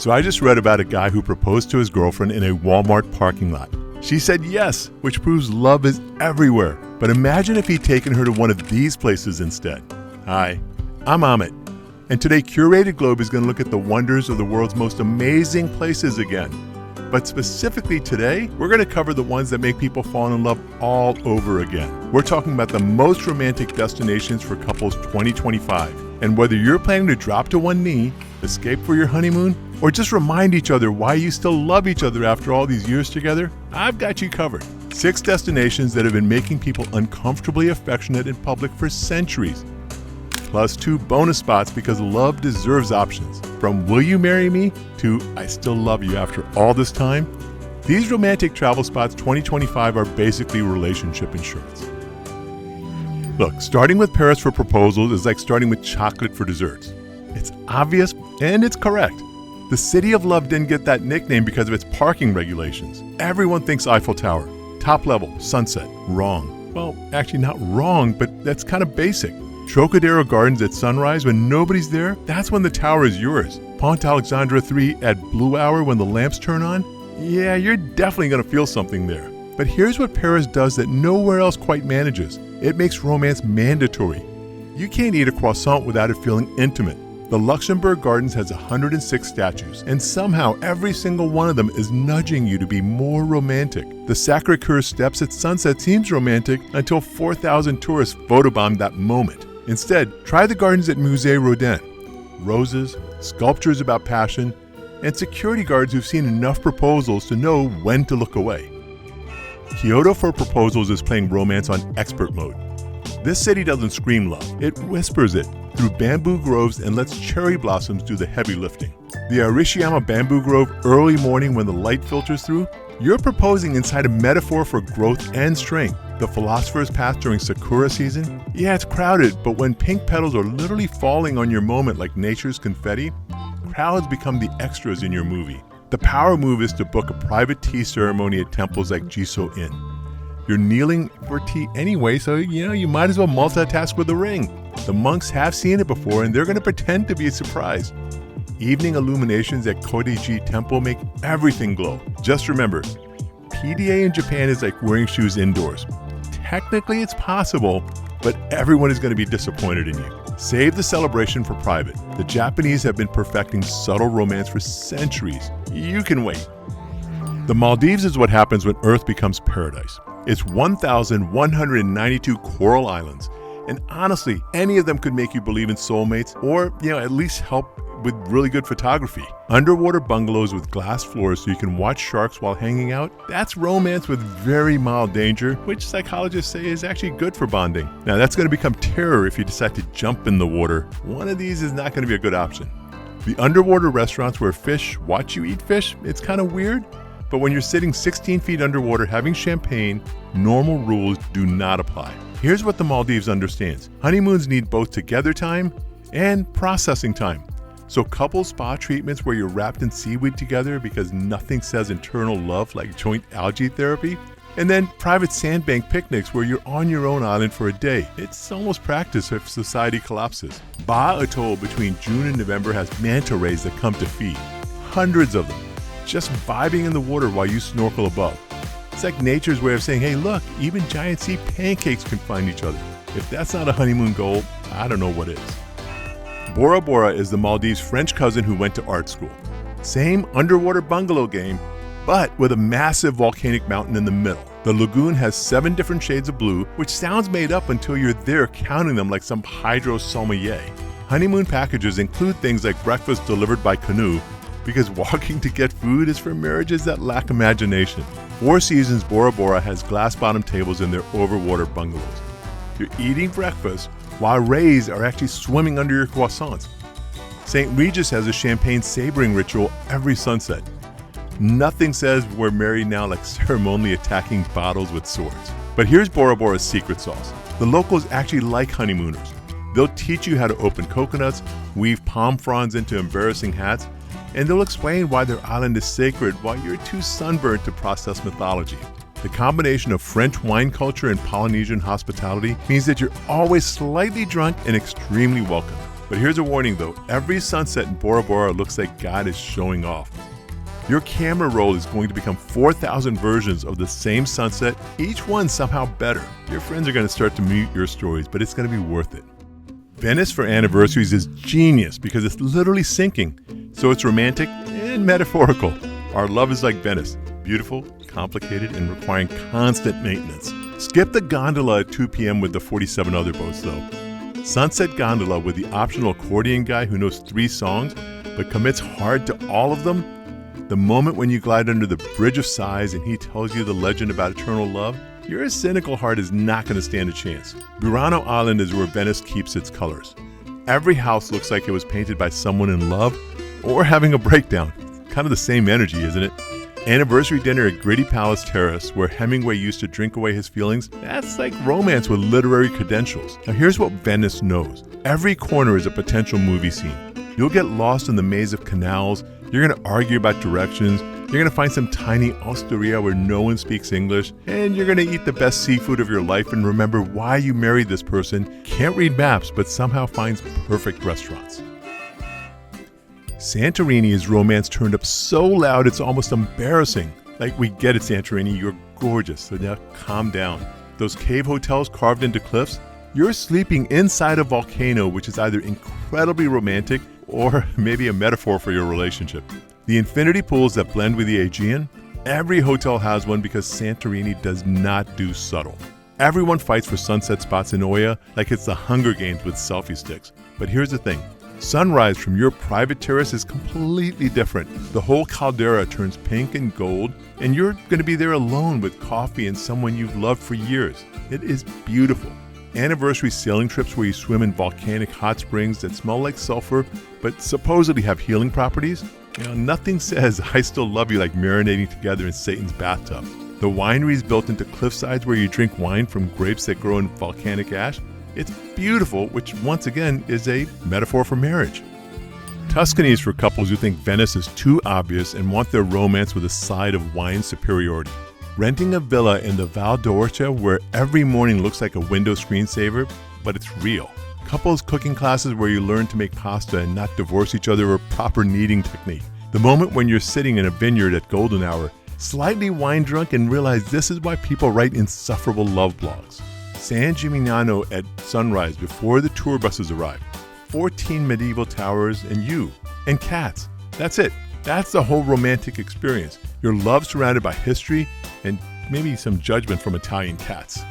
So I just read about a guy who proposed to his girlfriend in a Walmart parking lot. She said yes, which proves love is everywhere. But imagine if he'd taken her to one of these places instead. Hi, I'm Amit, and today Curated Globe is going to look at the wonders of the world's most amazing places again. But specifically today, we're going to cover the ones that make people fall in love all over again. We're talking about the most romantic destinations for couples 2025. And whether you're planning to drop to one knee, escape for your honeymoon, or just remind each other why you still love each other after all these years together, I've got you covered. 6 destinations that have been making people uncomfortably affectionate in public for centuries. Plus 2 bonus spots because love deserves options. From will you marry me to I still love you after all this time. These romantic travel spots 2025 are basically relationship insurance. Look, starting with Paris for proposals is like starting with chocolate for desserts. It's obvious and it's correct. The City of Love didn't get that nickname because of its parking regulations. Everyone thinks Eiffel Tower, top level, sunset, wrong. Well, actually not wrong, but that's kind of basic. Trocadero Gardens at sunrise when nobody's there, that's when the tower is yours. Pont Alexandre 3 at blue hour when the lamps turn on, yeah, you're definitely going to feel something there. But here's what Paris does that nowhere else quite manages. It makes romance mandatory. You can't eat a croissant without it feeling intimate. The Luxembourg Gardens has 106 statues, and somehow every single one of them is nudging you to be more romantic. The Sacré-Cœur steps at sunset seems romantic until 4,000 tourists photobomb that moment. Instead, try the gardens at Musée Rodin. Roses, sculptures about passion, and security guards who've seen enough proposals to know when to look away. Kyoto for proposals is playing romance on expert mode. This city doesn't scream love, it whispers it through bamboo groves and lets cherry blossoms do the heavy lifting. The Arashiyama Bamboo Grove early morning when the light filters through, you're proposing inside a metaphor for growth and strength. The Philosopher's Path during Sakura season, yeah, it's crowded, but when pink petals are literally falling on your moment like nature's confetti, crowds become the extras in your movie. The power move is to book a private tea ceremony at temples like Jiso Inn. You're kneeling for tea anyway, so you might as well multitask with the ring. The monks have seen it before and they're going to pretend to be surprised. Evening illuminations at Kodeji Temple make everything glow. Just remember, PDA in Japan is like wearing shoes indoors. Technically it's possible, but everyone is going to be disappointed in you. Save the celebration for private. The Japanese have been perfecting subtle romance for centuries. You can wait. The Maldives is what happens when Earth becomes paradise. It's 1,192 coral islands, and honestly, any of them could make you believe in soulmates or, at least help with really good photography. Underwater bungalows with glass floors so you can watch sharks while hanging out, that's romance with very mild danger, which psychologists say is actually good for bonding. Now that's going to become terror if you decide to jump in the water. One of these is not going to be a good option. The underwater restaurants where fish watch you eat fish, it's kind of weird, but when you're sitting 16 feet underwater having champagne, normal rules do not apply. Here's what the Maldives understands. Honeymoons need both together time and processing time. So couple spa treatments where you're wrapped in seaweed together because nothing says eternal love like joint algae therapy. And then private sandbank picnics where you're on your own island for a day. It's almost practice if society collapses. Ba Atoll between June and November has manta rays that come to feed. Hundreds of them. Just vibing in the water while you snorkel above. It's like nature's way of saying, hey look, even giant sea pancakes can find each other. If that's not a honeymoon goal, I don't know what is. Bora Bora is the Maldives' French cousin who went to art school. Same underwater bungalow game, but with a massive volcanic mountain in the middle. The lagoon has 7 different shades of blue, which sounds made up until you're there counting them like some hydro sommelier. Honeymoon packages include things like breakfast delivered by canoe, because walking to get food is for marriages that lack imagination. Four Seasons Bora Bora has glass-bottom tables in their overwater bungalows. You're eating breakfast while rays are actually swimming under your croissants. St. Regis has a champagne sabering ritual every sunset. Nothing says we're married now like ceremonially attacking bottles with swords. But here's Bora Bora's secret sauce. The locals actually like honeymooners. They'll teach you how to open coconuts, weave palm fronds into embarrassing hats, and they'll explain why their island is sacred while you're too sunburned to process mythology. The combination of French wine culture and Polynesian hospitality means that you're always slightly drunk and extremely welcome. But here's a warning though, every sunset in Bora Bora looks like God is showing off. Your camera roll is going to become 4,000 versions of the same sunset, each one somehow better. Your friends are going to start to mute your stories, but it's going to be worth it. Venice for anniversaries is genius because it's literally sinking, so it's romantic and metaphorical. Our love is like Venice, beautiful, complicated, and requiring constant maintenance. Skip the gondola at 2 p.m. with the 47 other boats though. Sunset gondola with the optional accordion guy who knows 3 songs but commits hard to all of them. The moment when you glide under the Bridge of Sighs and he tells you the legend about eternal love, your cynical heart is not going to stand a chance. Burano Island is where Venice keeps its colors. Every house looks like it was painted by someone in love or having a breakdown. Kind of the same energy, isn't it? Anniversary dinner at Gritty Palace Terrace, where Hemingway used to drink away his feelings, that's like romance with literary credentials. Now here's what Venice knows. Every corner is a potential movie scene. You'll get lost in the maze of canals, you're going to argue about directions, you're going to find some tiny osteria where no one speaks English, and you're going to eat the best seafood of your life and remember why you married this person, can't read maps, but somehow finds perfect restaurants. Santorini is romance turned up so loud it's almost embarrassing. Like, we get it, Santorini, you're gorgeous, so now calm down. Those cave hotels carved into cliffs, you're sleeping inside a volcano, which is either incredibly romantic or maybe a metaphor for your relationship. The infinity pools that blend with the Aegean, every hotel has one because Santorini does not do subtle. Everyone fights for sunset spots in Oya like it's the Hunger Games with selfie sticks. But here's the thing. Sunrise from your private terrace is completely different. The whole caldera turns pink and gold, and you're going to be there alone with coffee and someone you've loved for years. It is beautiful. Anniversary sailing trips where you swim in volcanic hot springs that smell like sulfur but supposedly have healing properties. Nothing says I still love you like marinating together in Satan's bathtub. The wineries built into cliffsides where you drink wine from grapes that grow in volcanic ash. It's beautiful, which once again is a metaphor for marriage. Tuscany is for couples who think Venice is too obvious and want their romance with a side of wine superiority. Renting a villa in the Val d'Orcia where every morning looks like a window screensaver, but it's real. Couples cooking classes where you learn to make pasta and not divorce each other over proper kneading technique. The moment when you're sitting in a vineyard at golden hour, slightly wine drunk and realize this is why people write insufferable love blogs. San Gimignano at sunrise before the tour buses arrive. 14 medieval towers and you and cats. That's it. That's the whole romantic experience. Your love surrounded by history and maybe some judgment from Italian cats.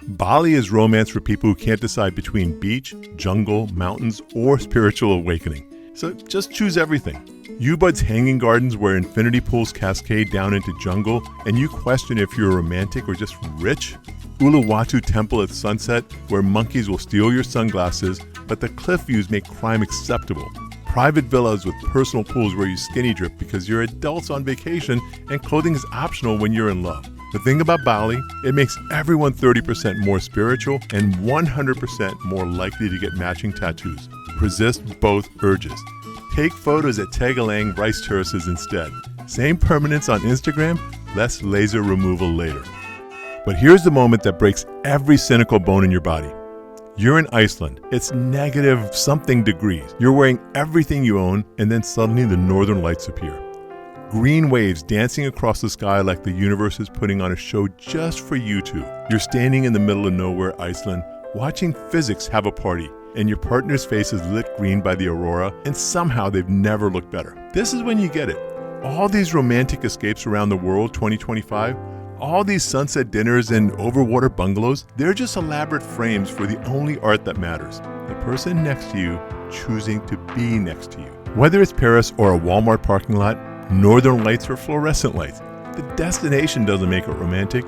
Bali is romance for people who can't decide between beach, jungle, mountains, or spiritual awakening. So just choose everything. Ubud's hanging gardens where infinity pools cascade down into jungle and you question if you're romantic or just rich. Uluwatu Temple at sunset where monkeys will steal your sunglasses, but the cliff views make crime acceptable. Private villas with personal pools where you skinny drip because you're adults on vacation and clothing is optional when you're in love. The thing about Bali, it makes everyone 30% more spiritual and 100% more likely to get matching tattoos. Resist both urges. Take photos at Tegalang rice terraces instead. Same permanence on Instagram, less laser removal later. But here's the moment that breaks every cynical bone in your body. You're in Iceland. It's negative something degrees. You're wearing everything you own, and then suddenly the northern lights appear. Green waves dancing across the sky like the universe is putting on a show just for you two. You're standing in the middle of nowhere, Iceland, watching physics have a party, and your partner's face is lit green by the aurora, and somehow they've never looked better. This is when you get it. All these romantic escapes around the world 2025, all these sunset dinners and overwater bungalows, they're just elaborate frames for the only art that matters. The person next to you choosing to be next to you. Whether it's Paris or a Walmart parking lot, northern lights or fluorescent lights, the destination doesn't make it romantic,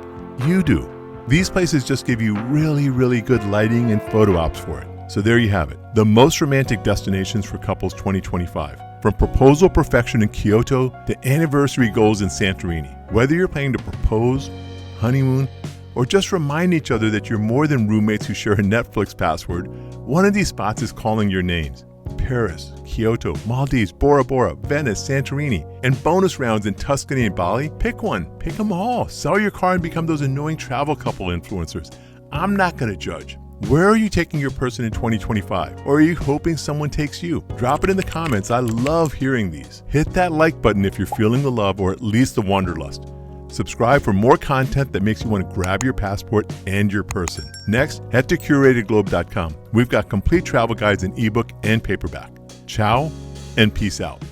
you do. These places just give you really, really good lighting and photo ops for it. So there you have it, the most romantic destinations for couples 2025. From proposal perfection in Kyoto to anniversary goals in Santorini. Whether you're planning to propose, honeymoon, or just remind each other that you're more than roommates who share a Netflix password, one of these spots is calling your names. Paris, Kyoto, Maldives, Bora Bora, Venice, Santorini, and bonus rounds in Tuscany and Bali. Pick one, pick them all. Sell your car and become those annoying travel couple influencers. I'm not going to judge. Where are you taking your person in 2025? Or are you hoping someone takes you? Drop it in the comments. I love hearing these. Hit that like button if you're feeling the love or at least the wanderlust. Subscribe for more content that makes you want to grab your passport and your person. Next, head to curatedglobe.com. We've got complete travel guides in ebook and paperback. Ciao and peace out.